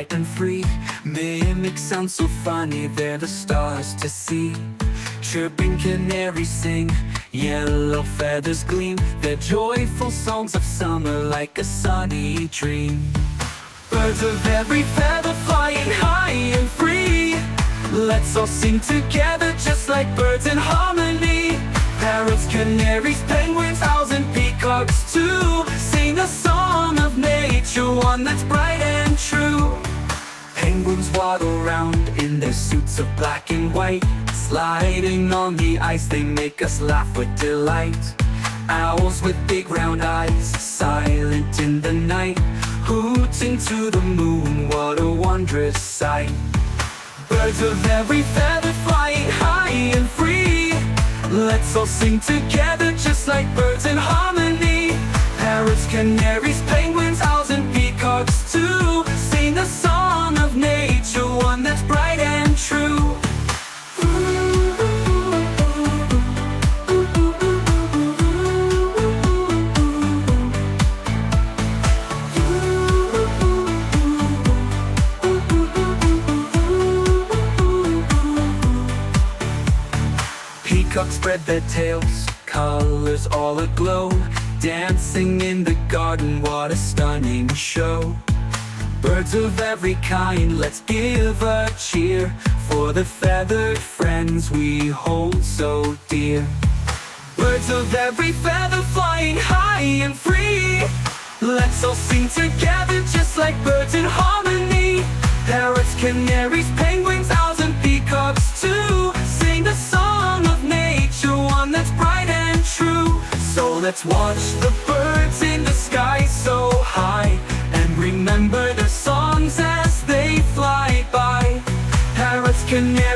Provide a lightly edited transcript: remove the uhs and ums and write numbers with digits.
light and free. Mimic sounds so funny, they're the stars to see. Chirping canaries sing, yellow feathers gleam. They're joyful songs of summer like a sunny dream. Birds of every feather flying high and free. Let's all sing together just like birds in harmony. Parrots, canaries, penguins, owls and peacocks too. Sing a song of nature, one that's bright and true. Penguins waddle round in their suits of black and white. Sliding on the ice, they make us laugh with delight. Owls with big round eyes, silent in the night. Hooting to the moon, what a wondrous sight. Birds of every feather flying high and free. Let's all sing together just like birds in harmony. Parrots, canaries, penguins, owls and peacocks too. Sing a song of nature, one that's bright and true. Peacocks spread their tails, colors all aglow. Dancing in the garden, what a stunning show. Birds of every kind, let's give a cheer for the feathered friends we hold so dear. Birds of every feather flying high and free. Let's all sing together just like birds in harmony. Parrots, canaries, penguins, owls and peacocks too. Sing the song of nature, one that's bright and true. So let's watch the birds in the sky so high, and remember their songs as they fly by. Parrots, canaries,